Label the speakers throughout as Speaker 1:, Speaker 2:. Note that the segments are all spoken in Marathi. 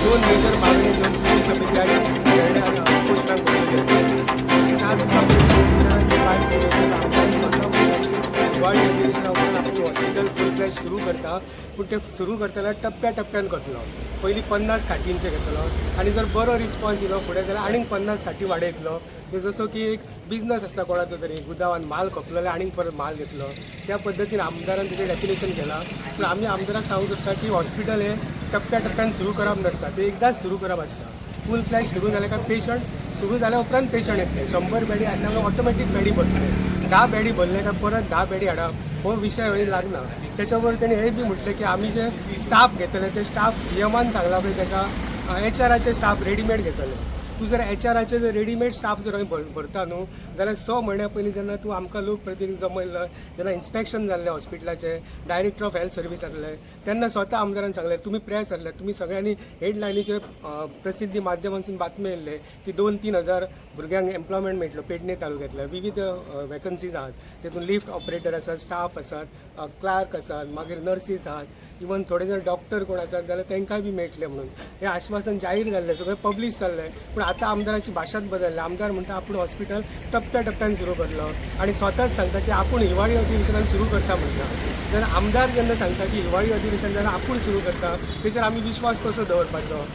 Speaker 1: दोन मेजर मागणी घेऊन कृती समिती आज उपोषणात बसलेली असते. त्या दिवसामध्ये काय केलं आमदार स्वतः दिवाळी अधिवेशनावर आपण हॉस्पिटल फुल फ्लॅश सुरू करता, पूण ते सुरू करतना टप्प्याटप्प्यान करतलो. पयलीं 50 खाटींचे घेतलो आनी जर बरो रिस्पॉन्स येयलो फुडें जाल्यार आनीक 50 खाटी वाडयतलो. जसो की एक बिझनस आसता कोणाचो तरी, गुदावान माल खपलो जाल्यार आनीक परत माल घेतलो. त्या पद्दतीन आमदारान तेजें डेफिनेशन केलां. पूण आमी आमदाराक सांगूंक सोदता की हॉस्पिटल हें टप्प्याटप्प्यान सुरू करप नासता, तें एकदांच सुरू करप आसता. फूल फ्लॅश सुरू जाले काय पेशंट सुरू जाल्या उपरांत पेशंट येतले. 100 बेडी आसल्यार ऑटोमॅटीक बेडी भरतले. 10 बेडी भरले काय परत 10 बेडी हाडप हो विशय वेळी लागना. त्याच्यावर तेणी हे बी म्हटलें की आमी जे स्टाफ घेतले ते स्टाफ सीएमान सांगला पळय ताका एचआराचे स्टाफ रेडीमेड घेतले. तूं जर एचआराचे जर रेडीमेड स्टाफ जर भरता न्हू जाल्यार 6 म्हयन्या पयलीं जेन्ना तूं आमकां लोकप्रतिनिधी जमयल्लो जेन्ना इन्स्पेक्शन जाल्लें हॉस्पिटलाचें डायरेक्टर ऑफ हेल्थ सर्वीस आसले तेन्ना स्वता आमदारान सांगलें, तुमी प्रेस आसले, तुमी सगळ्यांनी हेडलायनीचे प्रसिद्धी माध्यमांतसून बातमी येयल्ले की 2-3 हजार भुरग्यांक एम्प्लॉयमेंट मेळटलो पेडणे तालुक्यांतल्या. विविध वॅकन्सीज आहात, तेतून लिफ्ट ऑपरेटर आसात, स्टाफ आसात, क्लार्क आसात, मागीर नर्सीस आहात, इवन थोडे जर डॉक्टर कोण आसात जाल्यार तांकांय बी मेळटले म्हणून हें आश्वासन जाहीर जाल्लें, सगळें पब्लीश जाल्लें. पूण आतां आमदाराची भाशाच बदलल्या. आमदार म्हणटा आपूण हॉस्पिटल टप्प्याटप्प्यान सुरू करतलो आनी स्वताच सांगता की आपूण हिवाळी अधिवेशनान सुरू करता म्हणटा. जेन्ना आमदार जेन्ना सांगता की हिवाळी अधिवेशन जेन्ना आपूण सुरू करता तेचेर आमी विश्वास कसो दवरपाचो.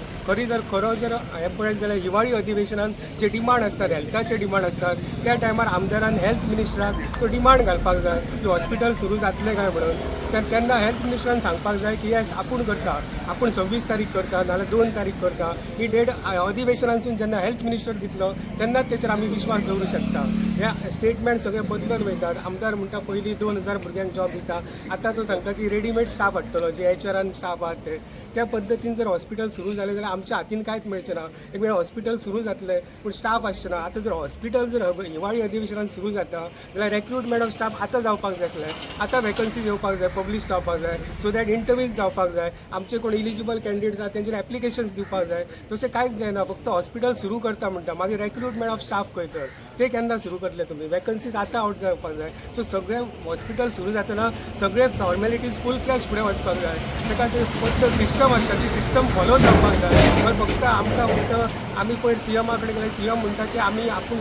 Speaker 1: खरो जर हें पळयत जाल्यार हिवाळी अधिवेशनान जे डिमांड आसतात, हेल्थाचे डिमांड आसतात, त्या टायमार आमदारान हेल्थ मिनिस्टराक तो डिमांड घालपाक जाय की हॉस्पिटल सुरू जातलें काय म्हणून. तेन्ना हेल्थ मिनिस्टरान सांगपाक जाय की येस आपूण करता, आपूण 26 तारीख करता नाल्यार 2 तारीख करता. ही डेट अधिवेशनांसून जेन्ना हेल्थ मिनिस्टर दितलो तेन्नाच तेचेर आमी विश्वास दवरूं शकता. हे स्टेटमेंट सगळे बदलत वयतात. आमदार म्हणटा पयलीं 2000 भुरग्यांक जॉब दिता, आतां तो सांगता की रेडीमेड स्टाफ हाडटलो, जे एचआरान स्टाफ आहात ते. त्या पद्दतीन जर हॉस्पिटल सुरू जालें जाल्यार आमच्या हातीन कांयच मेळचें ना. एक वेळ हॉस्पिटल सुरू जातलें पूण स्टाफ आसचे ना. आतां जर हॉस्पिटल जर हिवाळी अधिवेशनान सुरू जाता जाल्यार रिक्रुटमेंट ऑफ स्टाफ आतां जावपाक जाय आसलें. आतां वॅकन्सीज येवपाक जाय, पब्लीश जावपाक जाय, सो दॅट इंटरव्यूज जावपाक जाय. आमचे कोण इलिजिबल कॅन्डिडेट आसा तेंचेर एप्लिकेशन्स दिवपाक जाय. तशें कांयच जायना. फक्त हॉस्पिटल सुरू करता म्हणटा, मागीर रिक्रुटमेंट ऑफ स्टाफ खंय तर ते केन्ना सुरू करतले तुमी. वॅकन्सीज आतां आउट जावपाक जाय. सो सगळें हॉस्पिटल सुरू जातना सगळे फॉर्मेलिटीज फूल फ्लॅश फुडें वचपाक जाय. ताका ते फक्त सिस्टम आसता ती सिस्टम फॉलो जावपाक जाय. फक्त आमकां फक्त आमी पयर सीएमा कडेन गेले, सीएम म्हणटा की आमी आपूण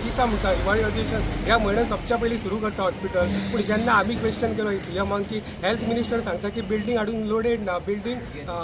Speaker 1: दिता म्हणटा हिवाळी अधिवेशन ह्या म्हयन्यात सोंपच्या पयलीं सुरू करता हॉस्पिटल. पूण जेन्ना आमी क्वेश्चन केलो सीएमाक की हेल्थ मिनिस्टर सांगता की बिल्डींग हाडून लोडेड ना, बिल्डींग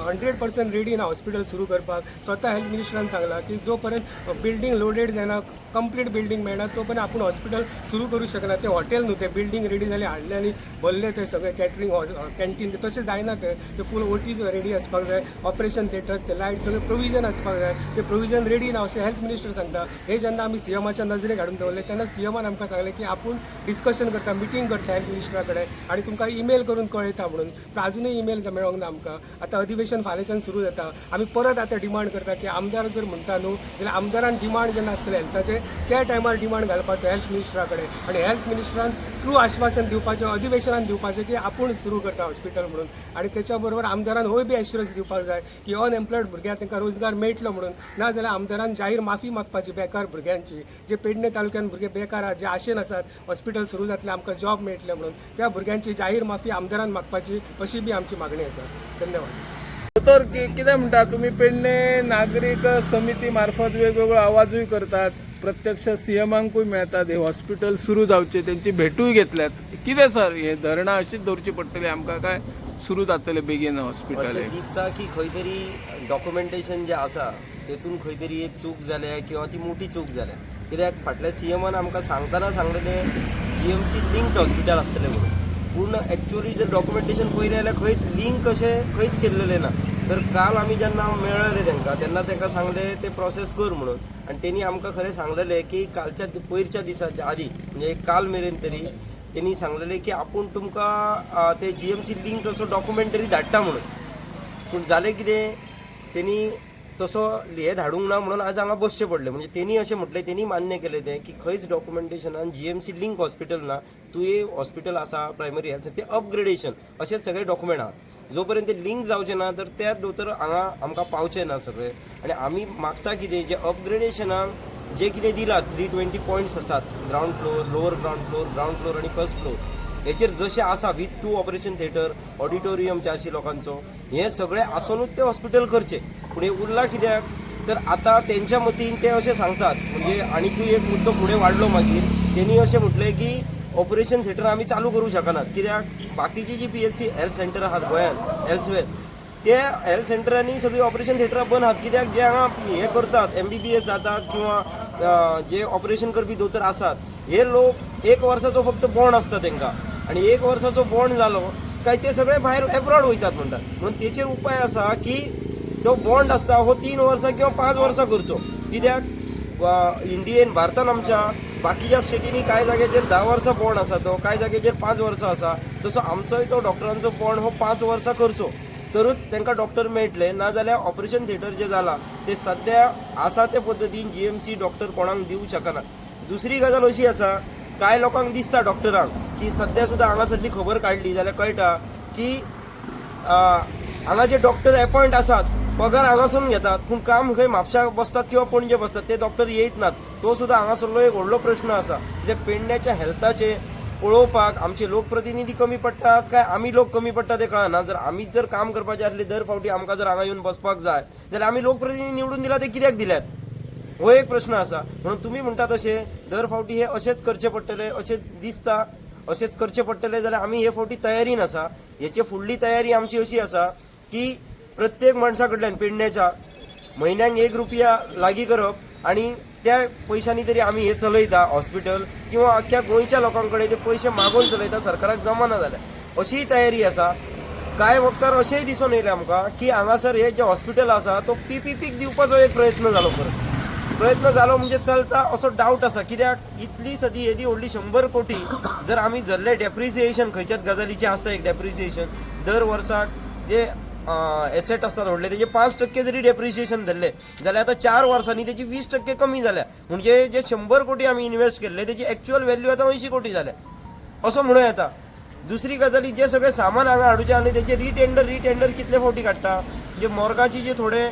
Speaker 1: 100% रेडी ना हॉस्पिटल सुरू करपाक. स्वता हेल्थ मिनिस्टरान सांगला की जो पर्यंत बिल्डींग लोडेड जायना, कंप्लीट बिल्डींग मेळना तो पर्यंत आपूण हॉस्पिटल सुरू करूं शकना. ते हॉटेल न्हू, ते बिल्डींग रेडी जाले हाडले आनी भरले ते सगळे कॅटरिंग कॅन्टीन तशें जायना. ते फूल ओटीज रेडी आसपाक जाय, ऑपरेशन थिएटर्स ते लायट सगळे प्रोविजन आसपाक जाय. ते प्रोविजन रेडी ना अशें हेल्थ मिनिस्टर सांगता. हे जेन्ना आमी सीएमाच्या नजरेक हाडून दवरले तेन्ना सीएमान आमकां सांगलें की आपूण डिस्कशन करता, मिटींग करता हेल्थ मिनिस्टरा कडेन आनी तुमकां ईमेल करून कळयता म्हणून. पूण अजुनूय ईमेल मेळोंक ना आमकां. आतां अधिवेशन फाल्यांच्यान सुरू जाता. आमी परत आतां डिमांड करता की आमदार जर म्हणटा न्हू जाल्यार आमदारान डिमांड जेन्ना आसतले हेल्थाचे त्या टायमार डिमांड घालपाचो हेल्थ मिनिस्टरा कडेन आनी हेल्थ मिनिस्टरान ट्रू आश्वासन दिवपाचें अधिवेशनान दिवपाचें की आपूण सुरू करता हॉस्पिटल म्हणून. आनी तेच्या बरोबर आमदारान होय बी एश्युरन्स दिवपाक जाय की अनएम्प्लॉयड भुरग्यांक तांकां रोजगार मेळटलो म्हणून. ना जाल्यार आमदारान जाहीर माफी मागपाची बेकार भुरग्यांची, जे पेडणे तालुक्यान भुरगे बेकार आहात, जे आशेन आसात हॉस्पिटल सुरू जातलें आमकां जॉब मेळटले म्हणून, त्या भुरग्यांची जाहीर माफी आमदारान मागपाची अशी बी आमची मागणी आसा. धन्यवाद.
Speaker 2: तर कितें म्हणटा तुमी पेडणे नागरीक समिती मार्फत वेगवेगळो आवाजूय करतात, प्रत्यक्ष सीएमांकूय मेळतात, हे हॉस्पिटल सुरू जावचे तेंची भेटूय घेतल्यात. कितें सर हे धरणां अशीच दवरची पडटली आमकां काय सुरू जातले बेगीन हॉस्पिटल?
Speaker 3: अशें दिसता की खंय तरी डॉक्युमेंटेशन जें आसा तेतून खंय तरी एक चूक जाल्या किंवा ती मोठी चूक जाल्या. कित्याक फाटल्या सीएमान आमकां सांगतना सांगलेलें जीएमसी लिंक्ड हॉस्पिटल आसतलें म्हणून. पूण एक्चुअली जर डॉक्युमेंटेशन पयलें जाल्यार खंय लिंक अशें खंयच केल्लेलें ना. तर काल आमी जेन्ना मेळ्ळे तेन्ना तांकां सांगलें ते प्रोसेस कर म्हणून. आनी तेणी आमकां खरें सांगलेलें की कालच्या पयरच्या दिसाच्या आदी म्हणजे काल मेरेन तरी तेणी सांगलेलें की आपूण तुमकां ते जीएमसी लिंक्ड असो डॉक्युमेंटरी धाडटा म्हणून. पूण जालें कितें, तेणी तसो हे धाडूंक ना म्हणून आज हांगा बसचें पडलें. म्हणजे तेणी अशें म्हटलें, तेणी मान्य केलें तें की खंयच डॉक्युमेंटेशनान जीएमसी लिंक हॉस्पिटल ना, तुवें हॉस्पिटल आसा प्रायमरी हेल्थ ते अपग्रेडेशन अशें सगळे डॉक्युमेंट आहात. जो पर्यंत ते लिंक जावचें ना तर त्या दोतोर हांगा आमकां पावचें ना सगळें. आनी आमी मागता कितें, जे अपग्रेडेशनाक जे कितें दिलां 320 पॉयंट्स आसात, ground floor, lower ground floor, ground floor आनी फर्स्ट फ्लोर, हेचेर जशें आसा विथ 2 ऑपरेशन थिएटर, ऑडिटोरियम 400 लोकांचो, हे सगळें आसूनच ते हॉस्पिटल करचे. पूण हे उरला कित्याक तर आता त्यांच्या मतीन ते असे सांगतात, म्हणजे आणखूय एक मुद्दो फुडें वाडलो मागीर त्यांनी अशें म्हटलें की ऑपरेशन थिएटर आमी चालू करूंक शकनात. कित्याक बाकीची जी PHC हेल्थ सेंटर आहात गोंयांत एल्सवेर ते हेल्थ सेंटरांनी सगळी ऑपरेशन थिएटरां बंद आहात. कित्याक जे हांगा हे करतात MBBS जातात किंवा जे ऑपरेशन करपी दोतोर आसात हे लोक 1 वर्साचो फक्त बॉन्ड आसता तांकां, आनी 1 वर्साचो बॉन्ड जालो काय ते सगळे भायर एब्रॉड वयतात म्हणटात. म्हणून तेचेर उपाय आसा की तो बॉन्ड आसता हो 3 वर्सां किंवा 5 वर्सां करचो. कित्याक इंडियेन भारतान आमच्या बाकीच्या स्टेटींनी कांय जाग्याचेर 10 वर्सां बॉन्ड आसा तो, कांय जाग्याचेर 5 वर्सां आसा. तसो आमचोय तो डॉक्टरांचो बॉन्ड हो 5 वर्सां करचो तरूच तांकां डॉक्टर मेळटले. नाजाल्यार ऑपरेशन थिएटर जे जाला ते सद्या आसा ते पद्दतीन GMC डॉक्टर कोणाक दिवंक शकनात. दुसरी गजाल अशी आसा, कांय लोकांक दिसता डॉक्टरांक की सद्या सुद्दां हांगासरली खबर काडली जाल्यार कळटा की हांगा जे डॉक्टर अपॉयंट आसात पगार हांगासून घेतात पूण काम खंय म्हापशां बसतात किंवा पणजे बसतात ते डॉक्टर येयत नात. तो सुद्दां हांगासरलो एक व्हडलो प्रश्न आसा. कित्याक पेडण्याच्या हेल्थाचे पळोवपाक आमचे लोकप्रतिनिधी कमी पडटात काय आमी लोक कमी पडटा ते कळना. जर आमीच जर काम करपाचें आसलें दर फावटी आमकां जर हांगा येवन बसपाक जाय जाल्यार आमी लोकप्रतिनिधी निवडून दिला ते कित्याक दिल्यात हो एक प्रश्न आसा. म्हणून तुमी म्हणटा तशें दर फावटी हे अशेंच करचें पडटलें अशें दिसता. अशेंच करचें पडटलें जाल्यार आमी हे फावटी तयारीन आसा. हेचे फुडली तयारी आमची अशी आसा की प्रत्येक मनशा कडल्यान पेडण्याच्या म्हयन्याक 1 रुपया लागीं करप आनी त्या पयशांनी तरी आमी हे चलयता हॉस्पिटल किंवा अख्ख्या गोंयच्या लोकां कडेन ते पयशे मागून चलयता सरकाराक जमना जाल्यार अशीय तयारी आसा. कांय वक्तार अशेंय दिसून येयलें आमकां की हांगासर हे जे हॉस्पिटल आसा तो PPPक दिवपाचो एक प्रयत्न जालो. प्रयत्न जालो म्हणजे चलता असो डावट आसा. कित्याक इतली सदी येदी व्हडली 100 कोटी जर आमी धरले डेप्रिसिएशन खंयच्याच गजालीचें आसता एक डेप्रिसिएशन दर वर्साक जे एसेट असतात व्हडले तेजे 5% जरी डेप्रिसिएशन धरले जाल्यार आतां 4 वर्सांनी तेजी 20% कमी जाल्या. म्हणजे जे 100 कोटी आमी इन्वेस्ट केल्ले तेजी एक्चुअल व्हॅल्यू आतां 80 कोटी जाल्या असो म्हणूं येता. दुसरी गजाली जे सगळे सामान हांगा हाडूचे आनी तेजे रिटेंडर कितले फावटी काडटा. जे मॉर्गाची जे थोडे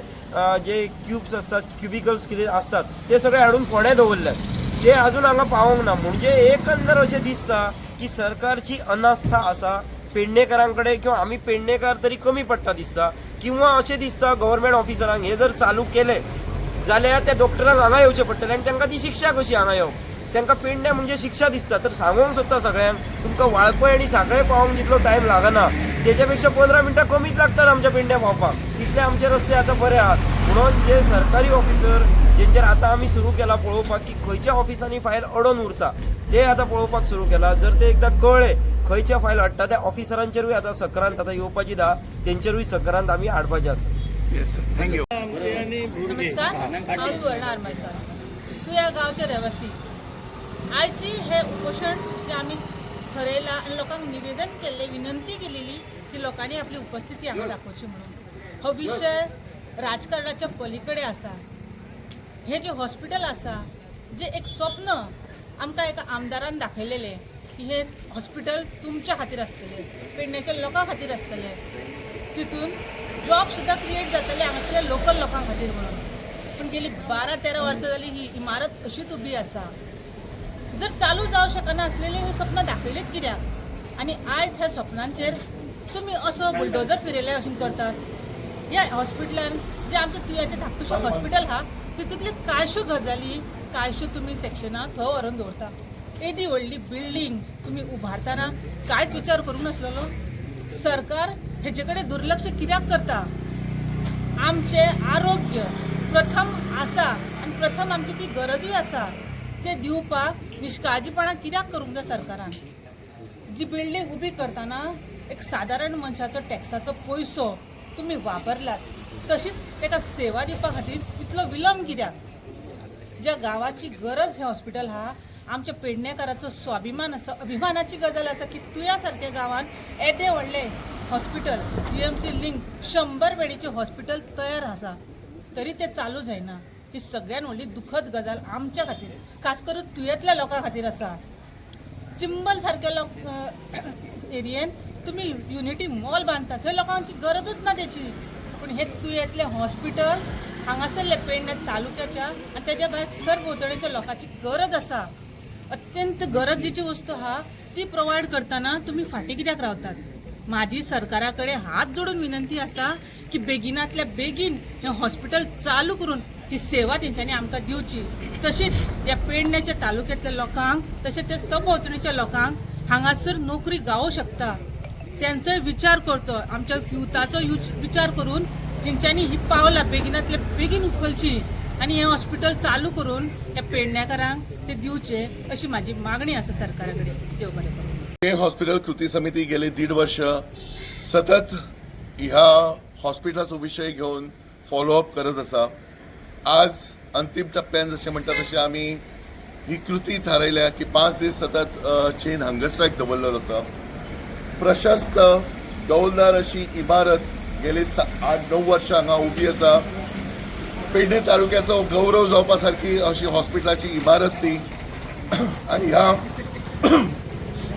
Speaker 3: जे क्यूब्स असतात क्युबिकल्स कितें असतात ते सगळे हाडून फोंड्या दवरल्यात ते अजून हांगा पावोंक ना. म्हणजे एकंदर अशें दिसता की सरकारची अनास्था आसा पेडणेकारां कडेन किंवा आमी पेडणेकार तरी कमी पडटा दिसता. किंवा अशें दिसता गव्हर्मेंट ऑफिसरांक हे जर चालू केले जाल्यार त्या डॉक्टरांक हांगा येवचें पडटलें आनी तांकां ती शिक्षा कशी हांगा येवंक. तांकां पेडणे म्हणजे शिक्षा दिसता. तर सांगूंक सोदता सगळ्यांक तुमकां वाळपय आनी सांखळे पावोंक जितलो टायम लागना तेच्या पेक्षा 15 मिनटां कमीच लागतात आमच्या पेडण्या पावपाक. तितले आमचे रस्ते आतां बरे आहात. म्हणून जे सरकारी ऑफिसर जेंचेर आतां आमी सुरू केला पळोवपाक की खंयच्या ऑफिसांनी फायल अडोन उरता ते आतां पळोवपाक सुरू केला. जर ते एकदां कळ्ळे खंयच्या फायल हाडटा त्या ऑफिसरांचेरूय आतां सक्रांत आतां येवपाची तेंचेरूय सक्रांत आमी हाडपाचें आसा.
Speaker 2: Yes thank you.
Speaker 4: नमस्कार, हांव सुवर्ण आरमाळकर. तूं ह्या गांवचे रहिवासी. आयची हे उपोशण जे आमी ठरयलां आनी लोकांक निवेदन केल्लें विनंती केलेली की लोकांनी आपली उपस्थिती हांगा दाखोवची म्हणून. हो विशय राजकारणाच्या पलीकडे आसा. हे जे हॉस्पिटल आसा जे एक स्वप्न आमकां एका आमदारान दाखयलेलें की हे हॉस्पिटल तुमच्या खातीर आसतलें पेडण्याच्या लोकां खातीर आसतलें. तितून जॉब सुद्दां क्रिएट जातले हांगासरल्या लोकल लोकां खातीर म्हणून. पूण गेली 12-13 वर्सां जाली ही इमारत अशीच उबी आसा. जर चालू जावं शकना आसलेलें हें स्वप्न दाखयलेंच कित्याक. आनी आयज ह्या स्वप्नांचेर तुमी असो बुलडोजर फिरयले अशें करतात. ह्या हॉस्पिटलान जे आमचें तुयेचें धाकटुशें हॉस्पिटल आहा तितूंतल्यो कांयश्यो गजाली कांयश्यो तुमी सेक्शनां थंय व्हरून दवरता. एदी व्हडली बिल्डींग तुमी उबारतना कांयच विचार करूंक नासलेलो. सरकार हेजे कडेन दुर्लक्ष कित्याक करता. आमचें आरोग्य प्रथम आसा आनी प्रथम आमची ती गरजूय आसा ते दिवपाक निश्काळजीपणां कित्याक करूंक जाय सरकारान. जी बिल्डींग उबी करतना एक सादारण मनशाचो टॅक्साचो पयसो तुमी वापरलात तशीच ताका सेवा दिवपा खातीर इतलो विलंब कित्याक. ज्या गांवाची गरज हें हॉस्पिटल आहा आमच्या पेडणेकाराचो स्वाभिमान आसा अभिमानाची गजाल आसा की तुया सारक्या गांवान येदे व्हडले हॉस्पिटल GMC लिंक 100 बेडीचें हॉस्पिटल तयार आसा तरी ते चालू जायना. ही सगळ्यान व्हडली दुखद गजाल आमच्या खातीर खास करून तुयेंतल्या लोकां खातीर आसा. चिंबल सारक्या एरियेन तुमी युनिटी मॉल बांदतात थंय लोकांची गरजूच ना तेची. पूण हे तुयेंतलें हॉस्पिटल हांगासरले पेडणे तालुक्याच्या आनी तेज्या भायर सरभोंवतणीच्या लोकांची गरज आसा. अत्यंत गरजेची वस्तू आहा ती प्रोवाइड करताना तुम्ही फाटी कित्याक रावतात? माझी सरकाराकडे हात जोडून विनंती असा की बेगिनातल्या बेगीन हे हॉस्पिटल चालू करून ही सेवा तेंच्यांनी आमकां दिवची. तशीच त्या पेडण्याच्या तालुक्यातल्या लोकांक तशेंच त्या सभोवतणीच्या लोकांक हांगासर नोकरी गावूं शकता. त्यांचोय विचार करचो, आमच्या युथाचो विचार करून तेंच्यांनी ही पावलां बेगिनातल्या बेगीन उखलची आणि हे हॉस्पिटल चालू करून ह्या पेडण्याकारांक ते दिवचे अशी माझी मागणी आसा सरकारा कडेन. देव बरें करूं.
Speaker 5: हे हॉस्पिटल कृती समिती गेले 1.5 वर्ष सतत ह्या हॉस्पिटलाचो विषय घेऊन फॉलोअप करत असा. आज अंतिम टप्प्यान जशें म्हणटा तशें आमी ही कृती थारायल्या की 5 दीस सतत चेन हंगर स्ट्रायक दवरलेलो आसा. प्रशस्त डौलदार अशी इमारत गेली 8-9 वर्सां हांगा उबी आसा. पेडणे तालुक्याचो गौरव जावपा सारकी अशी हॉस्पिटलाची इमारत ती. आनी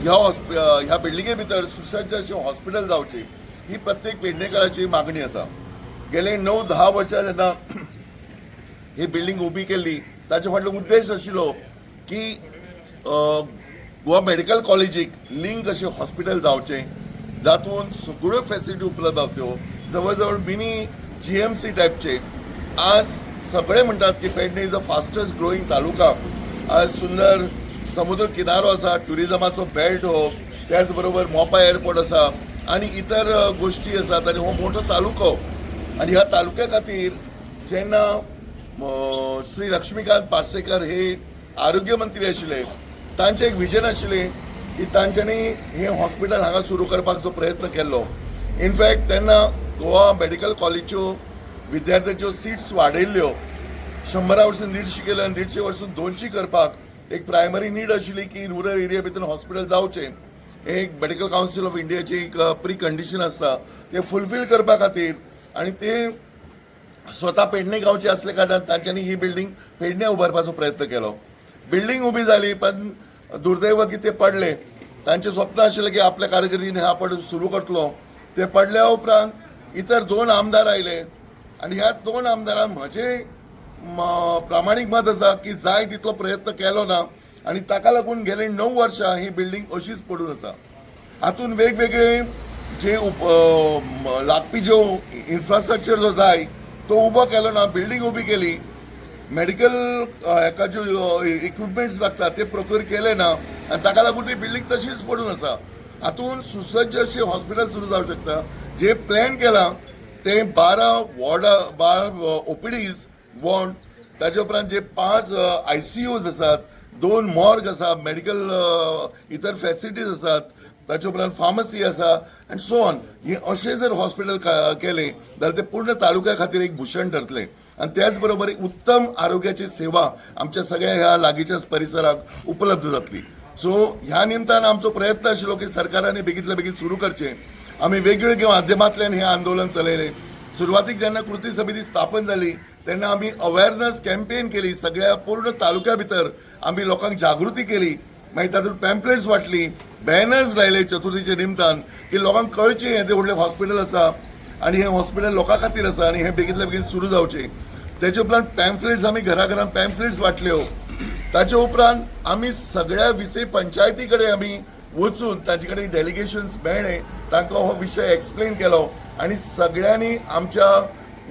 Speaker 5: ह्या बिल्डिंगे भितर सुसज्ज अशें हॉस्पिटल जावची ही प्रत्येक पेडणेकाराची मागणी आसा. गेले 9-10 वर्सां जेन्ना ही बिल्डिंग उबी केल्ली ताचे फाटलो उद्देश आशिल्लो की गोवा मेडिकल कॉलेजीक लिंक अशें हॉस्पिटल जावचें जातून सगळ्यो फॅसिलिटी उपलब्ध जावच्यो. जवळ जवळ मिनी GMC टायपचे. आज सगळे म्हणटात की Pedne is the fastest growing तालुका. आज सुंदर समुद्र किनारो आसा, ट्युरिजमाचो बेल्ट हो, त्याच बरोबर मोपा एअरपोर्ट आसा आनी इतर गोष्टी आसात आनी हो मोठो तालुको. आनी ह्या तालुक्या खातीर जेन्ना श्री लक्ष्मीकांत पार्सेकर हे आरोग्य मंत्री आशिल्ले तांचें एक विजन आशिल्लें की तांच्यांनी हे हॉस्पिटल हांगा सुरू करपाचो प्रयत्न केल्लो. इनफॅक्ट तेन्ना गोवा मेडिकल कॉलेजच्यो विद्यार्थ्यांच्यो सीट्स वाडयल्ल्यो. 100 वरसून 150 केल्यो आनी 150 वरसून 200 करपाक एक प्रायमरी नीड आशिल्ली की रुरल एरिया भितर हॉस्पिटल जावचें. एक मेडिकल कावन्सिल ऑफ इंडियाची एक प्री कंडिशन आसता ते फुलफील करपा खातीर आनी ते स्वता पेडणे गांवचे असले कारणान तांच्यांनी ही बिल्डिंग पेडणे उबारपाचो प्रयत्न केलो. बिल्डिंग उबी जाली पण दुर्दैव की ते पडले. तांचे स्वप्न आशिल्लें की आपल्या कारकिर्दीन हे आपण सुरू करतलो. ते पडल्या उपरांत इतर 2 आमदार आयले आनी ह्या 2 आमदारांक म्हजें प्रामाणीक मत आसा की जाय तितलो प्रयत्न केलो ना आनी ताका लागून गेले 9 वर्सां ही बिल्डिंग अशीच पडून आसा. हातून वेगवेगळे जे लागपी जो इन्फ्रास्ट्रक्चर जो जाय तो उबो केलो ना. बिल्डिंग उबी केली, मेडिकल हेका ज्यो इक्विपमेंट्स लागतात ते प्रोक्यूर केले ना आनी ताका लागून ती बिल्डिंग तशीच पडून आसा. हातून सुसज्ज अशें हॉस्पिटल सुरू जावंक शकता. जे प्लॅन केला ते 12 OPDs वॉर्ड, ताचे उपरांत जे 5 ICUs आसात, 2 मॉर्ग आसा, मेडिकल इतर फॅसिलिटीज आसात, ताचे उपरांत फार्मसी आसा अँड सो ऑन. हे अशें जर हॉस्पिटल केले जाल्यार ते पूर्ण तालुक्या खातीर एक भूषण ठरतले आनी त्याच बरोबर एक उत्तम आरोग्याची सेवा आमच्या सगळ्या ह्या लागींच्या परिसराक उपलब्ध जातली. सो ह्या निमतान आमचो प्रयत्न आशिल्लो की सरकारान बेगींतल्या बेगीन सुरू करचें. आमी वेगवेगळ्या माध्यमांतल्यान हें आंदोलन चलयलें. सुरवातीक जेन्ना कृती समिती स्थापन जाली तेन्ना आमी अवेअरनेस कॅम्पेन केली. सगळ्या पूर्ण तालुक्या भितर आमी लोकांक जागृती केली. मागीर तातूंत पॅम्पलेट्स वाटली, बॅनर्स लायले चतुर्थीच्या निमतान की लोकांक कळचें हें व्हडलें हॉस्पिटल आसा आनी हें हॉस्पिटल लोकां खातीर आसा आनी हें बेगींतल्या बेगीन सुरू जावचें. तेचे उपरांत पॅम्पलेट्स आमी घराघरान पॅम्पलेट्स वाटल्यो. ताचे उपरांत आमी सगळ्या 20 पंचायती कडेन आमी वचून तांचे कडेन डेलिगेशन्स मेळ्ळे, तांकां हो विशय एक्सप्लेन केलो आनी सगळ्यांनी आमच्या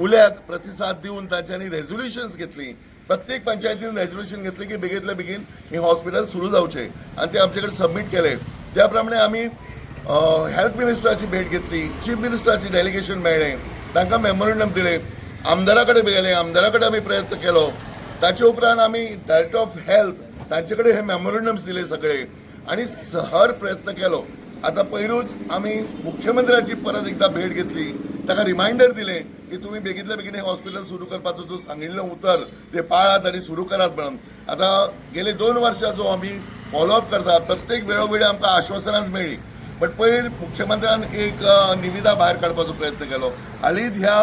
Speaker 5: उल्याक प्रतिसाद दिवन तांच्यांनी रेझोल्युशन्स घेतली. प्रत्येक पंचायतीन रेझोल्युशन घेतली की बेगींतल्या बेगीन हे हॉस्पिटल सुरू जावचें आनी ते आमचे कडेन सबमीट केले. त्या प्रमाणे आमी हेल्थ मिनिस्टराची भेट घेतली, चीफ मिनिस्टराची डेलिगेशन मेळ्ळें, तांकां मेमोरंडम दिले, आमदारा कडेन गेले, आमदारा कडेन आमी प्रयत्न केलो. ताचे उपरांत आमी डायरेक्टर ऑफ हेल्थ तांचे कडेन हे मेमोरंडम्स दिले सगळे आनी सहर प्रयत्न केलो. आता पयरूच आमी मुख्यमंत्र्याची परत एकदा भेट घेतली, ताका रिमाइंडर दिले की तुम्ही बेगींतल्या बेगीन हे हॉस्पिटल सुरू करपाचो जो सांगिल्लो उतर ते पाळात आनी सुरू करात म्हणून. आता गेले 2 वर्सां जो आमी फॉलोअप करता प्रत्येक वेळोवेळी आमकां आश्वासनांच मेळ्ळी. बट पयर मुख्यमंत्र्यान एक निविदा भायर काडपाचो प्रयत्न केलो. हालींच ह्या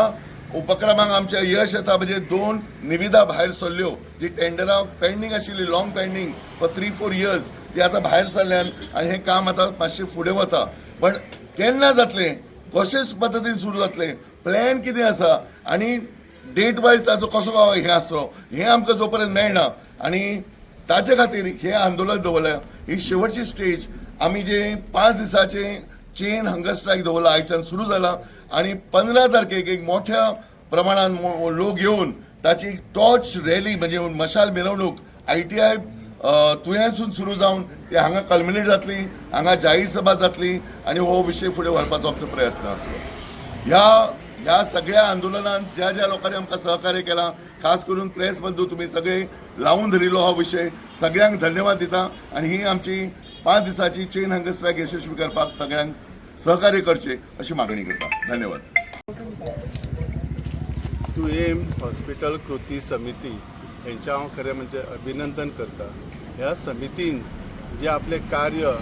Speaker 5: उपक्रमाक आमचें यश येता म्हणजे 2 निविदा भायर सरल्यो जी टेंडरां पेंडींग आशिल्ली, लॉंग पेंडींग फॉर 3-4 years ती आतां भायर सरल्यान आनी हें काम आतां मातशें फुडें वता. पण केन्ना जातलें, कशे पद्दतीन सुरू जातलें, प्लॅन कितें आसा आनी डेट वायज ताचो कसो हें आसतलो हें आमकां जो पर्यंत मेळना आनी ताचे खातीर हें आंदोलन दवरल्या. ही शेवटची स्टेज आम्ही जे 5 दिसाचे चेन हंगर स्ट्राईक दवरला आयच्यान सुरू जाला आणि 15 तारखेक एक मोठ्या प्रमाणात लोक येऊन ताची टॉर्च रॅली म्हणजे मशाल मिरवणूक ITI तुयेंसून सुरू जावन ते हांगा कल्मिनेट जातली, हांगा जाहीर सभा जातली आणि हो विषय फुडें व्हरपाचो आमचो प्रयत्न आसलो. ह्या सगळ्या आंदोलनात ज्या ज्या लोकांनी आमकां सहकार्य केला, खास करून प्रेस बंधू तुम्ही सगळे लावून धरिल्लो हो विषय, सगळ्यांक धन्यवाद दिता आणि ही आमची 5 दिसाची चेन हंगर स्ट्राईक यशस्वी करपाक सगळ्यांक सहकार्य करचे अशी मागणी करता. धन्यवाद.
Speaker 6: तुयें हॉस्पिटल कृती समिती यांचे हांव खरें म्हणजे अभिनंदन करता. ह्या समितीन जे आपले कार्य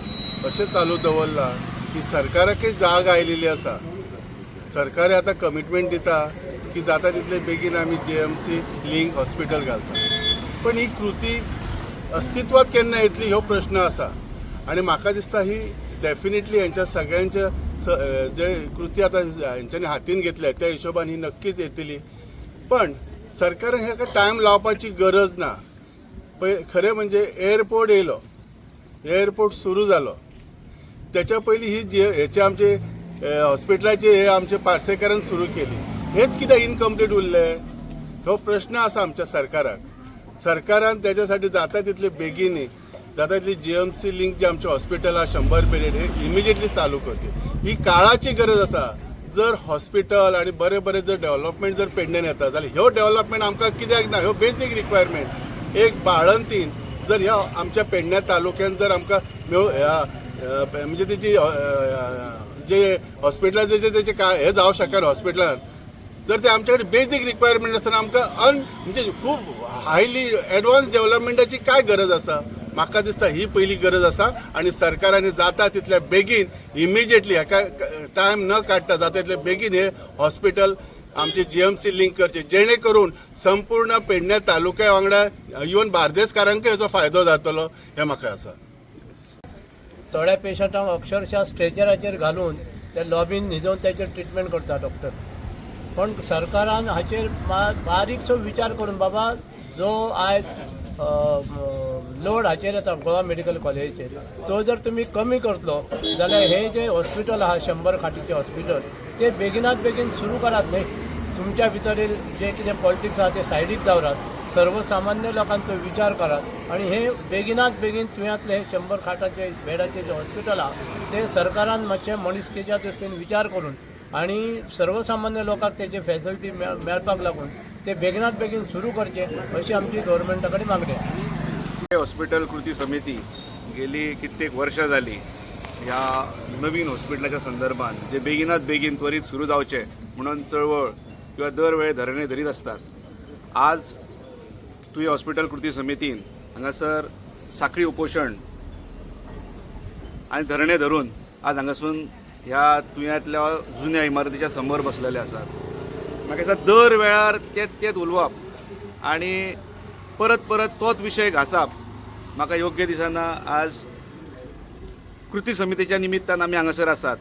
Speaker 6: अशें चालू दवरला की सरकाराकय जाग आयलेली आसा. सरकारे आतां कमिटमेंट दिता की जाता तितले बेगीन आमी JMC लिंक हॉस्पिटल घालता. पण ही कृती अस्तित्वात केन्ना येतली हो प्रश्न आसा आणि म्हाका दिसता ही डेफिनेटली यांच्या सगळ्यांच्या जे कृती आता यांच्यानी हातीन घेतल्या त्या हिशोबान ही नक्कीच येतली. पण सरकारान हेका टायम लावपाची गरज ना. खरें म्हणजे एअरपोर्ट येयलो, एअरपोर्ट सुरू जालो, त्याच्या पयलीं ही हेचे आमचे हॉस्पिटलाचे हे आमचे पार्सेकारान सुरू केली. हेच कित्याक इनकम्प्लीट उरले हो प्रश्न आसा आमच्या सरकाराक. सरकारान त्याच्यासाठी जाता तितले बेगीन जाता तितली JMC लिंक जे आमचे हॉस्पिटल आहा 100 बेडेड हे इमिजिएटली चालू करचे. ही काळाची गरज आसा. जर हॉस्पिटल आणि बरे बरे जर डेव्हलपमेंट जर पेडण्यान येता जाल्यार ह्यो डेव्हलपमेंट आमकां कित्याक ना, ह्यो बेसीक रिक्वायरमेंट. एक बाळंतीन जर ह्या आमच्या पेडण्या तालुक्यात जर आमकां म्हणजे तेची जे हॉस्पिटलाचे तेचे काय हे जावं शकना हॉस्पिटलान, जर ते आमच्या कडेन बेसीक रिक्वायरमेंट आसतना आमकां म्हणजे खूब हायली एडवान्स डेव्हलपमेंटाची काय गरज आसा. म्हाका दिसता ही पहिली गरज आसा आणि सरकाराने जाता तितल्या बेगीन इमिजिएटली हाका टायम न काडटा जाता तितले बेगीन हे हॉस्पिटल आमचे JMC लिंक करचे, जेणे करून संपूर्ण पेडण्या तालुक्या वांगडा इवन बार्देसकारांकय हेचो फायदो जातलो हे म्हाका आसा.
Speaker 7: थोड्या पेशंटांक अक्षरशः स्ट्रेचराचेर घालून ते लॉबीन न्हिजोवन त्याचेर ट्रिटमेंट करता डॉक्टर. पण सरकारान हाचेर बारीकसो विचार करून बाबा जो आयज लोड हाचेर येता गोवा मेडिकल कॉलेजीचेर तो जर तुम्ही कमी करतलो जाल्यार हे जे हॉस्पिटल आहा 100 खाटीचे हॉस्पिटल ते बेगिनात बेगीन सुरू करात न्ही. तुमच्या भितरील जे कितें पॉलिटिक्स आहा ते सायडीक दवरात, सर्वसामान्य लोकांचो विचार करात आणि हे बेगिनात बेगीन तुयेंतले 100 खाटाचे बेडाचे जे हॉस्पिटल आहा ते सरकारान मातशें मनीसकेच्या दृश्टीन विचार करून आणि सर्वसामान्य लोकांक तेचे फॅसिलिटी मेळपाक लागून ते बेगिनात बेगीन सुरू करचे अशी आमची गव्हर्नमेंटा कडेन मागणी आहे.
Speaker 8: हॉस्पिटल कृती समिती गेली कित्येक वर्षां जाली ह्या नवीन हॉस्पिटलाच्या संदर्भात जे बेगिनात बेगीन त्वरित सुरू जावचे म्हणून चळवळ किंवा दरवेळी धरणे धरीत असतात. आज तुवें हॉस्पिटल कृती समितीन हांगासर साखळी उपोशण आनी धरणे धरून आज हांगासून ह्या तुयेंतल्या जुन्या इमारतीच्या समोर बसलेले आसात. म्हाका दिसता दर वेळार तेच उलोवप आनी परत परत तोच विशय घासप म्हाका योग्य दिसना. आज कृती समितीच्या निमित्तान आमी हांगासर आसात.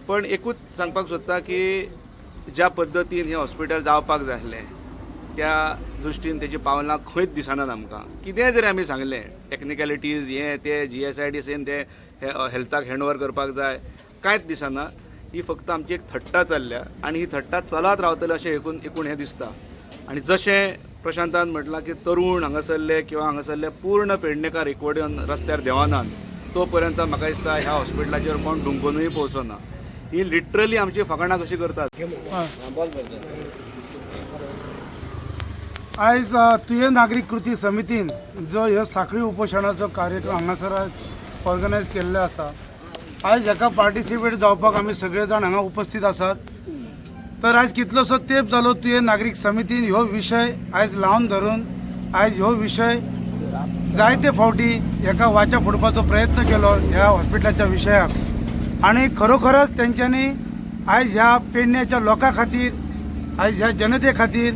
Speaker 8: पण एकूच सांगपाक सोदता की ज्या पद्दतीन हें हॉस्पिटल जावपाक जाय आसलें त्या दृश्टीन तेची पावलां खंयच दिसनात आमकां. कितेंय जरी आमी सांगलें टॅक्निकॅलिटीज हें ते GSIDCन ते हेल्थाक हँडओवर करपाक जाय कांयच दिसना. ही फक्त आमची एक थट्टा चल्ल्या आणि ही थट्टा चलत रावतली अशें एकूण हें दिसता. आणि जशें प्रशांतान म्हटलां की तरुण हांगासरले किंवा हांगासरले पूर्ण पेडणेकार एकवटून रस्त्यार देवानात तो पर्यंत म्हाका दिसता ह्या हॉस्पिटलाचेर कोण डुंकूनय पोवचो ना. ही लिटरली आमची फकाणां कशी करतात.
Speaker 9: आयज तुयें नागरीक कृती समितीन जो ह्यो साखळी उपोशणाचो कार्यक्रम हांगासर ऑर्गनायज केल्लो आसा, आयज हेका पार्टिसिपेट जावपाक आमी सगळे जाण हांगा उपस्थित आसात. तर आयज कितलोसो तेंप जालो तुयें नागरीक समितीन ह्यो विशय आयज लावन धरून आयज ह्यो विशय जायते फावटी हेका वाचा फोडपाचो प्रयत्न केलो ह्या हॉस्पिटलाच्या विशयाक. आणि खरोखरच तेंच्यांनी आयज ह्या पेडण्याच्या लोकां खातीर आयज ह्या जनते खातीर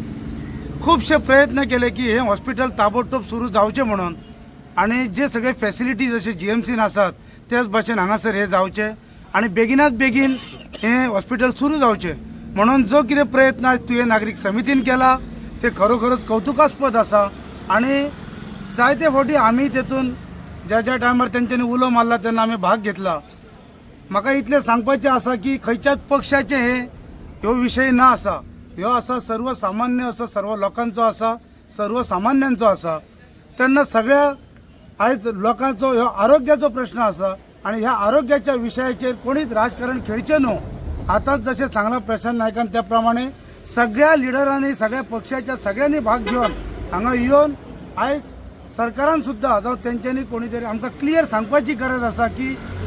Speaker 9: खूबशे प्रयत्न केले की हे हॉस्पिटल ताबडतोब सुरू जावचें म्हणून. आणि जे सगळे फॅसिलिटीज अशे GMCन आसात त्याच भाशेन हांगासर हे जावचे आणि बेगिनात बेगीन हे हॉस्पिटल सुरू जावचें म्हणून जो कितें प्रयत्न आज तुवें नागरीक समितीन केला ते खरोखरच कौतुकास्पद आसा. आणि जायते फावटी आमी तेतून ज्या ज्या टायमार तेंच्यांनी उलो मारला तेन्ना आमी भाग घेतला. म्हाका इतलें सांगपाचें आसा की खंयच्याच पक्षाचे ह्यो विशय ना आसा. ह्यो आसा सर्वसामान्य असो सर्व लोकांचो आसा, सर्वसामान्यांचो आसा. तेन्ना सगळ्या आयज लोकांचो ह्यो आरोग्याचो प्रश्न आसा आनी ह्या आरोग्याच्या विशयाचेर कोणीच राजकारण खेळचें न्हू. आतांच जशें सांगला प्रशांत नायकान त्या प्रमाणे सगळ्या लिडरांनी सगळ्या पक्षाच्या सगळ्यांनी भाग घेवन हांगा येवन आयज सरकारान सुद्दां जावं तेंच्यांनी कोणी तरी आमकां क्लियर सांगपाची गरज आसा की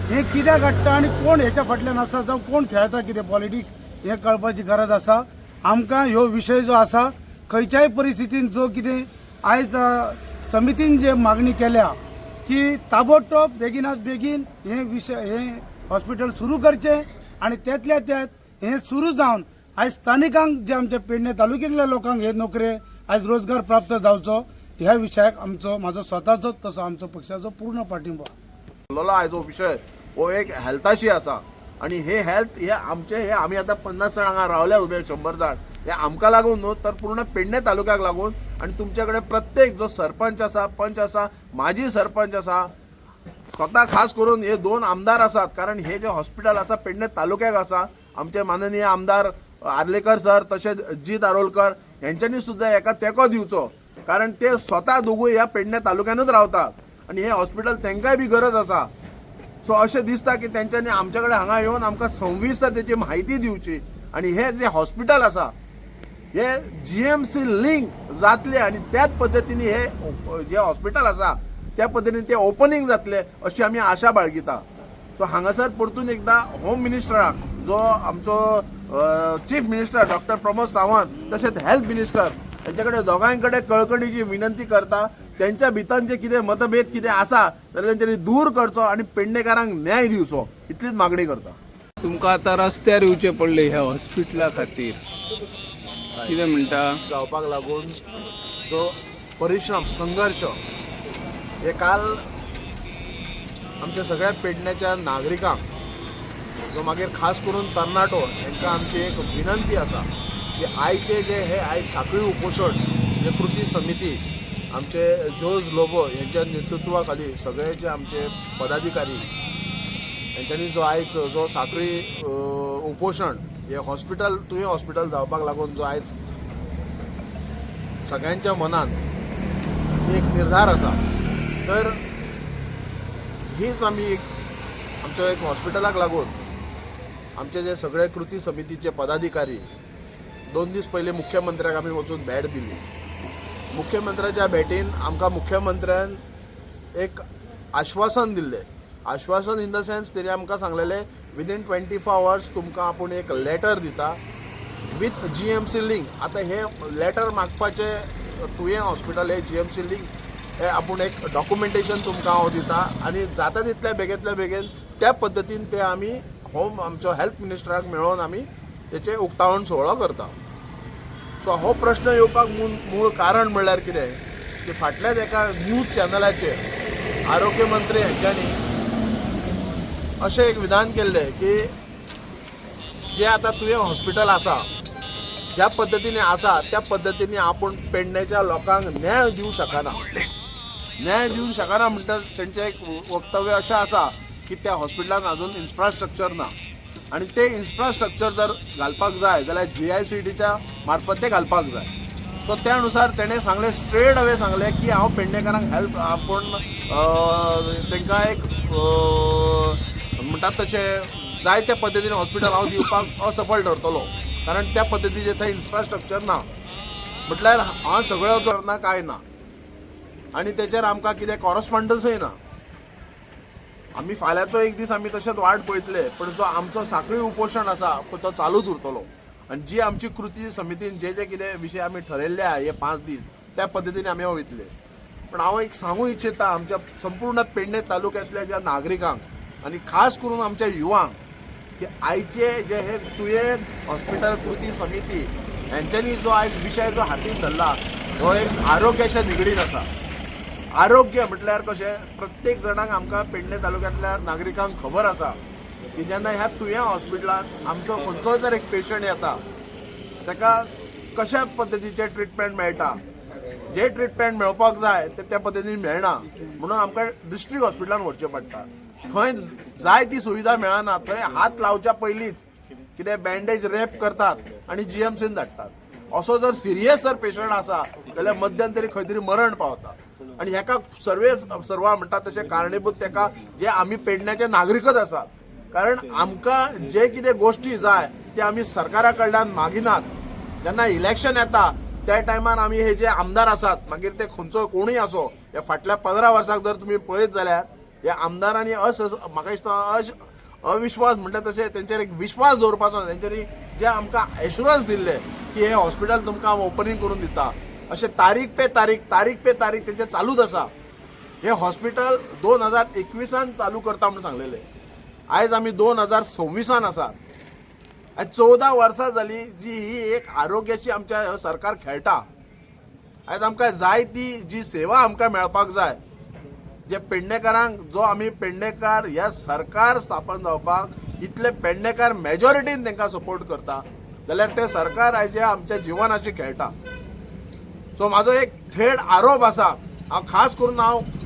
Speaker 9: हें कित्याक घडटा आनी कोण हेच्या फाटल्यान आसा जावं कोण खेळटा कितें पॉलिटिक्स हें कळपाची गरज आसा. आमकां ह्यो विशय जो आसा खंयच्याय परिस्थितीन जो कितें आयज समितीन जे मागणी केल्या की ताबडतोब बेगिनात बेगीन हें हॉस्पिटल सुरू करचें आनी त्यातल्या त्यात हें सुरू जावन आयज स्थानिकांक जे आमच्या पेडणे तालुक्यातल्या लोकांक हे नोकरे आयज रोजगार प्राप्त जावचो ह्या विशयाक म्हाजो स्वताचो तसो आमचो पक्षाचो पूर्ण पाठिंबा.
Speaker 10: आयचो विशय हो एक हेल्थाशी आसा आणि हे हेल्थ हे आम्ही आता 50 जाण हांगा रावल्या उबे 100 जाण हे आमकां लागून न्हू तर पूर्ण पेडणे तालुक्याक लागून आणि तुमच्याकडे प्रत्येक जो सरपंच आसा पंच आसा माजी सरपंच आसा स्वतः खास करून हे 2 आमदार आसात कारण हे जे हॉस्पिटल आसा पेडणे तालुक्याक आसा. आमचे माननीय आमदार आर्लेकर सर तशेंच जी दारोलकर यांच्यांनी सुद्धा एका तेको दिवचो कारण ते स्वतः दोगूय ह्या पेडणे तालुक्यानूच रावतात आणि हे हॉस्पिटल तांकांय बी गरज आसा. सो अशें दिसता की तेंच्यांनी आमच्या कडेन हांगा येवन आमकां सविस्तर तेची म्हायती दिवची आणि हे जे हॉस्पिटल आसा हे GMC लिंक जातले आणि त्याच पद्दतीने हे जे हॉस्पिटल आसा त्या पद्दतीने ते ओपनिंग जातले अशी आमी आशा बाळगिता. सो हांगासर परतून एकदा होम मिनिस्टराक जो आमचो chief minister doctor Pramod Sawant तशेंच हेल्थ मिनिस्टर यांच्या कडेन दोगांय कडेन कळकळीची विनंती करता त्यांच्या भितर जे कितें मतभेद कितें आसा जाल्यार तेंच्यांनी दूर करचो आणि पेडणेकारांक न्याय दिवचो इतलीच मागणी करता.
Speaker 2: तुमकां आतां रस्त्यार येवचें पडलें ह्या हॉस्पिटला खातीर कितें म्हणटा
Speaker 10: जावपाक लागून जो परिश्रम संघर्ष हे काल आमच्या सगळ्या पेडण्याच्या नागरिकांक जो मागीर खास करून तरणाटो हांकां आमची एक विनंती आसा की आयचे जे हे आयज साखळी उपोशण जे कृती समिती आमचे जोज लोबो यांच्या नेतृत्वा खाली सगळे जे आमचे पदाधिकारी यांच्यांनी जो आयज जो साखळी उपोशण हे हॉस्पिटल तुवें हॉस्पिटल जावपाक लागून जो आयज सगळ्यांच्या मनान एक निर्धार आसा तर हीच आमी आमच्या एक हॉस्पिटलाक लागून आमचे जे सगळे कृती समितीचे पदाधिकारी 2 दीस पयलीं मुख्यमंत्र्याक आमी वचून भेट दिली. मुख्यमंत्र्याच्या भेटीन आमकां मुख्यमंत्र्यान एक आश्वासन दिल्लें. आश्वासन इन द सेन्स तेणी आमकां सांगलेलें विदीन 24 hours तुमकां आपूण एक लेटर दिता विथ GMC लिंक. आतां हे लेटर मागपाचें तुवें हॉस्पिटल हे GMC लिंक हे आपूण एक डॉक्युमेंटेशन तुमकां हांव दिता आनी जाता तितल्या बेगेंतल्या बेगीन त्या पद्दतीन ते आमी होम आमचो हेल्थ मिनिस्टराक मेळोवन आमी तेचे उक्तावण सुवाळो करता. सो हो प्रश्न येवपाक मूळ कारण म्हणल्यार कितें की फाटल्याच एका न्यूज चॅनलाचेर आरोग्य मंत्री हांच्यांनी अशें एक विधान केल्लें की जे आतां तुवें हॉस्पिटल आसा ज्या पद्दतीने आसा त्या पद्दतीने आपूण पेडण्याच्या लोकांक न्याय दिवंक शकना. न्याय दिवंक शकना म्हणटा तेंचें एक वक्तव्य अशें आसा की त्या हॉस्पिटलान अजून इन्फ्रास्ट्रक्चर ना आणि ते इन्फ्रास्ट्रक्चर जर घालपाक जाय जाल्यार GICDच्या मार्फत ते घालपाक जाय. सो त्या अनुसार तेणें सांगलें स्ट्रेट अवे सांगलें की हांव पेडणेकारांक हेल्प आपूण तांकां एक म्हणटात तशें जाय त्या पद्दतीन हॉस्पिटल हांव दिवपाक असफल ठरतलो कारण त्या पद्दतीचें थंय इन्फ्रास्ट्रक्चर ना. म्हटल्यार हांव सगळो करना काय ना आनी तेचेर आमकां कितें कॉरस्पॉन्डन्सय ना. आमी फाल्यांचो एक दीस आमी तशेंच वाट पळयतले पण जो आमचो साखळी उपोशण आसा तो चालूच उरतलो आनी जी आमची कृती समितीन जे जे कितें विशय आमी ठरयल्ले हे 5 दीस त्या पद्दतीन आमी वयतले. पण हांव एक सांगूं इच्छिता आमच्या संपूर्ण पेडणे तालुक्यांतल्या ज्या नागरिकांक आनी खास करून आमच्या युवांक की आयचे जे हे तुवें हॉस्पिटल कृती समिती हांच्यांनी जो आयज विशय जो हातीन धरला हो एक आरोग्याच्या निगडीत आसा. आरोग्य म्हटल्यार कशें प्रत्येक जाणांक आमकां पेडणे तालुक्यांतल्या नागरिकांक खबर आसा की जेन्ना ह्या तुवें हॉस्पिटलांत आमचो खंयचोय जर एक पेशंट येता ताका कशा पद्दतीचें ट्रिटमेंट मेळटा जे ट्रिटमेंट मेळपाक जाय ते त्या पद्दतीन मेळना म्हणून आमकां डिस्ट्रिक्ट हॉस्पिटलान व्हरचें पडटा. थंय जाय ती सुविधा मेळना. थंय हात लावच्या पयलींच कितें बँडेज रॅप करतात आनी जीएमसीन धाडटात. असो जर सिरियस जर पेशंट आसा जाल्यार मध्यंतरी खंय तरी मरण पावता. आनी हेका सर्वा म्हणटात तशें कारणीभूत तेका जे आमी पेडण्याचे नागरिकच आसात. कारण आमकां जे कितें गोश्टी जाय ते आमी सरकारा कडल्यान मागिनात. जेन्ना इलेक्शन येता त्या टायमार आमी हे जे आमदार आसात मागीर ते खंयचो कोणूय आसो हे फाटल्या 15 वर्साक जर तुमी पळयत जाल्यार ह्या आमदारांनी म्हाका दिसता अविश्वास म्हणटा तशें तेंचेर एक विश्वास दवरपाचो. तेंच्यांनी जे आमकां एश्युरन्स दिल्ले की हे हॉस्पिटल तुमकां ओपनिंग करून दिता अशें तारीख पे तारीख तेंचे चालूच आसा. हे हॉस्पिटल 2021 चालू करता म्हणून सांगलेले. आयज आमी 2026 आसा. 14 वर्सां जाली जी ही एक आरोग्याची आमच्या सरकार खेळटा. आयज आमकां जाय ती जी सेवा आमकां मेळपाक जाय जे पेडणेकारांक जो आमी पेडणेकार ह्या सरकार स्थापन जावपाक इतले पेडणेकार मेजॉरिटीन तांकां सपोर्ट करता जाल्यार ते सरकार आयज आमच्या जिवनाची खेळटा. सो म्हाजो एक थेट आरोप आसा. हांव खास करून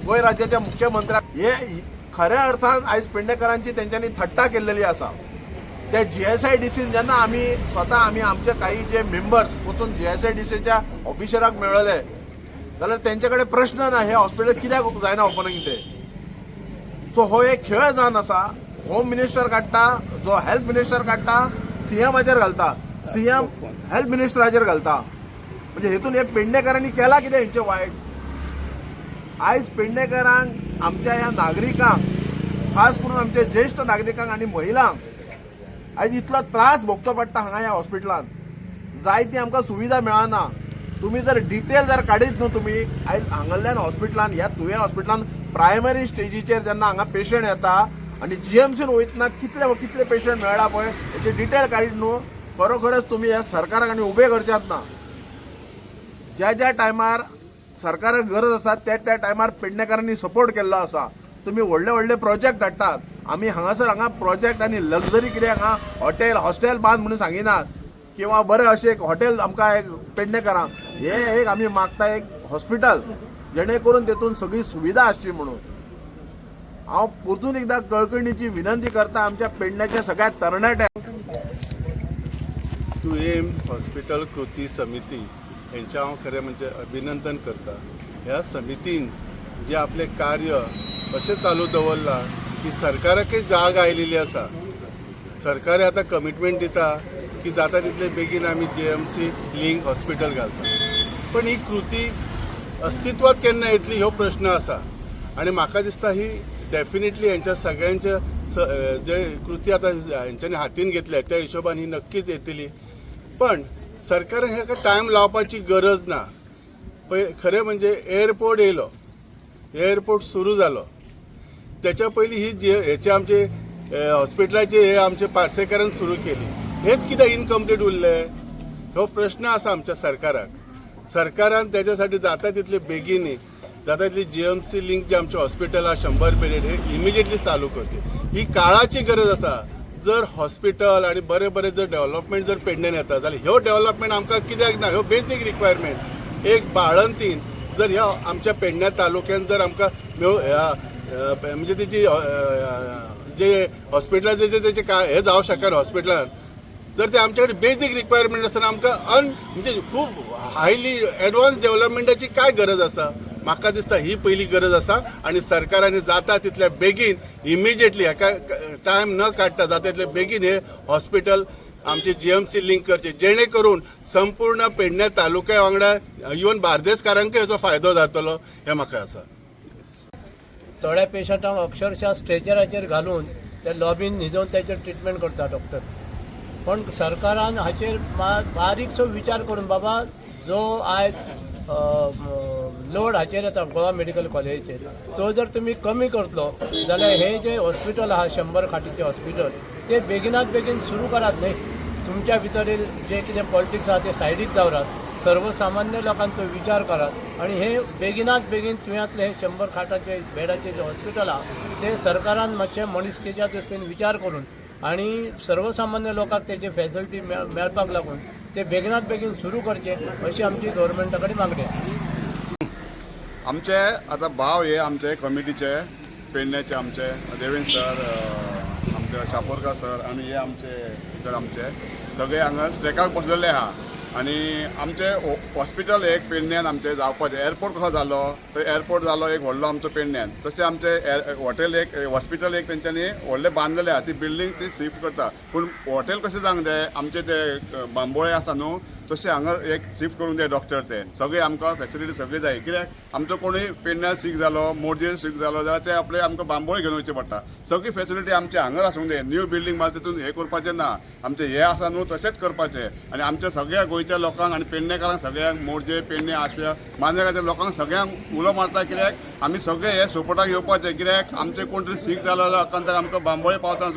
Speaker 10: गोंय राज्याच्या मुख्यमंत्र्याक हे खऱ्या अर्थान आयज पेडणेकारांची तेंच्यांनी थट्टा केल्लेली आसा. त्या GSIDCन जेन्ना आमी आमचे काही जे मेंबर्स वचून GSIDCच्या ऑफिसराक मेळले जाल्यार तेंचे कडेन प्रश्न ना हे हॉस्पिटल कित्याक जायना ओपनिंग ते. सो हो एक खेळ जावन आसा. होम मिनिस्टर काडटा जो हेल्थ मिनिस्टर काडटा CMाचेर घालता. CM हेल्थ मिनिस्टराचेर घालता. म्हणजे हेतून हे पेडणेकारांनी केला कितें हेंचे वायट. आयज पेडणेकारांक आमच्या ह्या नागरिकांक खास करून आमच्या ज्येष्ठ नागरिकांक आनी महिलांक आयज इतलो त्रास भोगचो पडटा हांगा ह्या हॉस्पिटलान. जाय ती आमकां सुविधा मेळना. तुम्ही जर डिटेल जर काडीत न्हू तुमी आयज हांगाल्यान हॉस्पिटलान ह्या तुवें हॉस्पिटलान प्रायमरी स्टेजीचेर जेन्ना हांगा पेशंट येता आनी GMCन वयतना कितले पेशंट मेळ्ळा पळय हेची डिटेल काडीत न्हू खरोखरच तुमी ह्या सरकाराक आनी उबे करच्यात ना. ज्या टायमार सरकाराक गरज आसा त्या टायमार पेडणेकारांनी सपोर्ट केल्लो आसा. तुमी व्हडले प्रोजेक्ट हाडटात. आमी हांगा प्रोजेक्ट आनी लग्जरी कितें हांगा हॉस्टेल बांद म्हणून सांगिनात किंवा बरें अशें एक हॉटेल आमकां एक पेडणेकारांक हे एक आमी मागता एक हॉस्पिटल जेणे करून तेतून सगळी सुविधा आसची म्हणून. हांव परतून एकदां कळकळीची विनंती करता आमच्या पेडण्याच्या सगळ्या तरणाट्यांक.
Speaker 6: तुवें हॉस्पिटल कृती समिती हेंचें हांव खरें म्हणजे अभिनंदन करता. ह्या समितीन जे आपले कार्य अशें चालू दवरलां की सरकाराकय जाग आयलेली आसा. सरकार आतां कमिटमेंट दिता की जाता तितले बेगीन आमी GMC लिंक हॉस्पिटल घालता. पण ही कृती अस्तित्वात केन्ना येतली हो प्रश्न आसा. आनी म्हाका दिसता ही डेफिनेटली हेंच्या सगळ्यांचे जे कृती आतां हेंच्यांनी हातीन घेतल्या त्या हिशोबान ही नक्कीच येतली. पण सरकारान हेका टायम लावपाची गरज ना. खरें म्हणजे एअरपोर्ट येयलो, एअरपोर्ट सुरू जालो त्याच्या पयलीं ही हेचे आमचे हॉस्पिटलाचे हे आमचे पार्सेकारान सुरू केली. हेच कित्याक इनकम्प्लीट उरले हो प्रश्न आसा आमच्या सरकाराक. सरकारान त्याच्यासाठी जाता तितले बेगीन जाता तितली GMC लिंक जे आमचे हॉस्पिटल आहा 100 बेडेड हे इमिजिएटली चालू करचे. ही काळाची गरज आसा. जर हॉस्पिटल आणि बरे जर डेव्हलपमेंट जर पेडण्यान येता जाल्यार ह्यो डेव्हलपमेंट आमकां कित्याक ना ह्यो बेसीक रिक्वायरमेंट. एक बाळंतीन जर ह्या आमच्या पेडण्या तालुक्यात जर आमकां म्हणजे तेची जे हॉस्पिटलाचे तेचे हे जावं शकना हॉस्पिटलान जर ते आमच्या कडेन बेसीक रिक्वायरमेंट आसतना आमकां म्हणजे खूब हायली एडवान्स डेव्हलपमेंटाची काय गरज आसा. म्हाका दिसता ही पयली गरज आसा आनी सरकारांनी जाता तितल्या बेगीन इमिजिएटली हेका टायम न काडटा जाता तितले बेगीन हे हॉस्पिटल आमची GMC लिंक करचे जेणे करून संपूर्ण पेडण्या तालुक्या वांगडा इवन बार्देसकारांकय हेचो फायदो जातलो हे म्हाका आसा.
Speaker 7: थोड्या पेशंटांक अक्षरशः स्ट्रेचराचेर घालून ते लॉबीन न्हिजोवन त्याचेर ट्रिटमेंट करता डॉक्टर. पण सरकारान हाचेर बारीकसो विचार करून बाबा जो आयज लोड हाचेर येता गोवा मेडिकल कॉलेजीचेर तो जर तुमी कमी करतलो जाल्यार हे जे हॉस्पिटल आहा 100 खाटीचे हॉस्पिटल ते बेगिनात बेगीन सुरू करात न्ही. तुमच्या भितर जे कितें पॉलिटिक्स आहा ते सायडीक दवरात. सर्वसामान्य लोकांचो विचार करात आनी हे बेगिनात बेगीन तुवेंतले हे 100 खाटाचे बेडाचे जे हॉस्पिटल आहा ते सरकारान मातशें मनीसकेच्या दृश्टीन विचार करून आनी सर्वसामान्य लोकांक तेचे फॅसिलिटी मेळपाक लागून ते बेगिनात बेगीन सुरू करचे अशी आमची गव्हर्मेंटा कडेन मागणी आसा.
Speaker 6: आमचे आता भाव हे आमचे कमिटीचे पेडण्याचे आमचे देवेंद्र सर आमचे शापोरकर सर आणि हे आमचे इतर आमचे सगळे हांगा स्ट्रेकाक बसलेले आहा आणि आमचे हॉस्पिटल एक पेडण्यान आमचे जावपाचें एअरपोर्ट कसो जालो तो एअरपोर्ट जालो एक व्हडलो आमचो पेडण्यान तशें आमचे हॉटेल एक हॉस्पिटल एक तेंच्यांनी व्हडलें बांदलेलें आहा ती बिल्डींग ती शिफ्ट करता पूण हॉटेल कशें जावंक जाय आमचे ते बांबोळे आसा न्हू तशें हांगा एक शिफ्ट करूंक जाय डॉक्टर ते सगळे आमकां फॅसिलिटी सगळी जाय कित्याक आमचो कोणूय पेडण्यां सीक जालो मोरजे सीक जालो जाल्यार ते आपले आमकां बांबोळे घेवन वयचें पडटा सगळी फॅसिलिटी आमच्या हांगर आसूंक जाय न्यू बिल्डींग मार तितून हे करपाचें ना आमचें हे आसा न्हू तशेंच करपाचें आनी आमच्या सगळ्या गोंयच्या लोकांक आनी पेडणेकारांक सगळ्यांक मोरजे पेडणे आशव्या मांद्रेकाच्या लोकांक सगळ्यांक उलो मारता कित्याक आमी सगळे हे सपोर्टाक येवपाचे कित्याक आमचे कोण तरी सीक जालो जाल्यार अकांताक आमकां बांबोळे पावता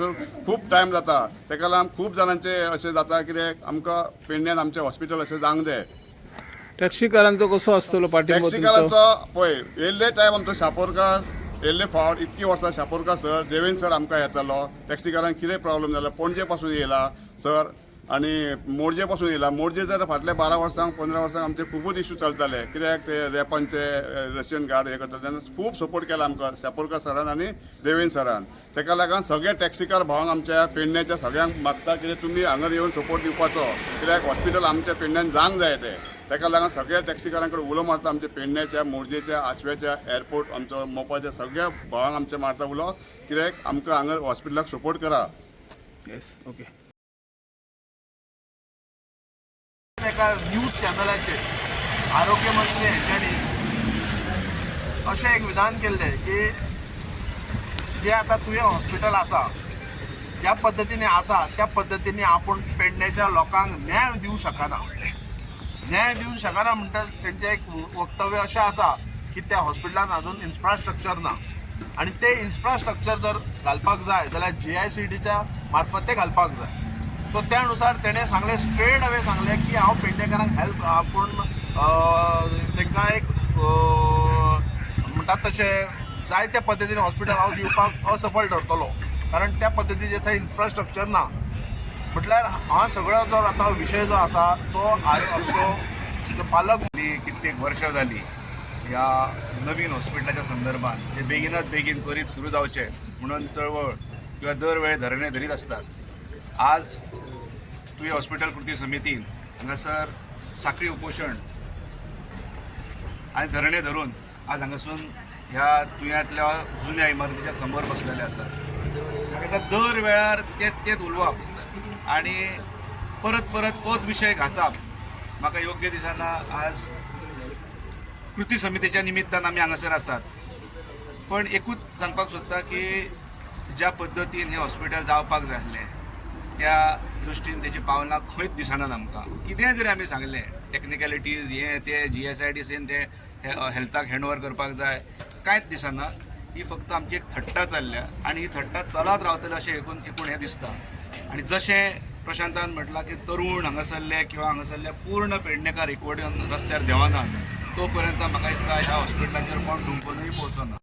Speaker 6: खूब टायम जाता तेका लागून खूब जाणांचे अशें जाता कित्याक आमकां पेडण्यान आमचें हॉस्पिटल अशें जावंक जाय
Speaker 2: टॅक्सीकारांचो कसो आसतलो पाठिंबो तुमचो?
Speaker 6: टॅक्सीकारांचो पळय येयल्ले टायम आमचो शापोरकार येयल्ले फावट इतकी वर्सां शापोरकार सर देवेंद्र सर आमकां येतालो टॅक्सीकारांक कितें प्रॉब्लेम जालो पणजे पासून येयला सर आनी मोरजे पासून येयला मोरजे जर फाटल्या 12 वर्सांक 15 वर्सांक आमचे खूबच इश्यू चलताले कित्याक ते रॅपांचे रशियन गार्ड हे करता तेन्ना खूब सपोर्ट केला आमकां शापोरकार सरान आनी देवेंद्र सरान तेका लागून सगळे टॅक्सीकार भावांक आमच्या पेडण्याच्या सगळ्यांक मागता कितें तुमी हांगा येवन सपोर्ट दिवपाचो कित्याक हॉस्पिटल आमच्या पेडण्यान जावंक जाय ते तेका लागून सगळ्या टॅक्सीकारां कडेन उलो मारता आमच्या पेडण्याच्या मोरजेच्या आशव्याच्या एअरपोर्ट आमचो मोपाच्या सगळ्या भावांक आमचे मारता उलो कित्याक आमकां हांगा हॉस्पिटलाक सपोर्ट करा.
Speaker 2: Yes okay.
Speaker 11: एका न्यूज चॅनलाचेर आरोग्य मंत्री हांच्यांनी अशें एक विधान केल्लें की जे आतां तुवें हॉस्पिटल आसा ज्या पद्दतीने आसा त्या पद्दतीने आपूण पेडण्याच्या लोकांक न्याय दिवंक शकना म्हणटा तेंचें एक वक्तव्य अशें आसा की त्या हॉस्पिटलान अजून इन्फ्रास्ट्रक्चर ना आनी ते इन्फ्रास्ट्रक्चर जर घालपाक जाय जाल्यार GICDच्या मार्फत ते घालपाक जाय सो त्या अनुसार तेणें सांगलें स्ट्रेट अवे सांगलें की हांव पेडणेकारांक हेल्प आपूण तांकां एक म्हणटात तशें जाय त्या पद्दतीन हॉस्पिटल हांव दिवपाक असफल ठरतलो कारण त्या पद्दतीचें थंय इन्फ्रास्ट्रक्चर ना म्हटल्यार हा सगळो जो आतां विशय जो आसा तो आमचो पालक
Speaker 8: कित्येक वर्षां जाली ह्या नवीन हॉस्पिटलाच्या संदर्भात ते बेगीनात बेगीन त्वरीत सुरू जावचे म्हणून चळवळ किंवा दर वेळे धरणे धरीत असतात आज तुवें हॉस्पिटल कृती समितीन हांगासर साखळी उपोशण आनी धरणे धरून आज हांगासून ह्या तुयेंतल्या जुन्या इमारतीच्या समोर बसलेले आसात हांगासर दर वेळार तेच उलोवप आनी परत परत तोच विशय घासप म्हाका योग्य दिसना. आज कृती समितीच्या निमित्तान आमी हांगासर आसात पण एकूच सांगपाक सोदता की ज्या पद्दतीन हें हॉस्पिटल जावपाक जाय आसलें त्या दृश्टीन तेची पावलां खंयच दिसनात आमकां. कितेंय जरी आमी सांगलें टॅक्निकॅलिटीज हें ते GSIDCन ते हेल्थाक हँडओवर करपाक जाय कांयच दिसना. ही फक्त आमची एक थट्टा चल्ल्या आनी ही थट्टा चलत रावतली अशें एकूण हें दिसता. आनी जशें प्रशांतान म्हटलां की तरूण हांगासरले किंवा हांगासरले पूर्ण पेडणेकार एकवटून रस्त्यार देवानात तो पर्यंत म्हाका दिसता ह्या हॉस्पिटलाचेर कोण धुंकूनय पोवचो ना.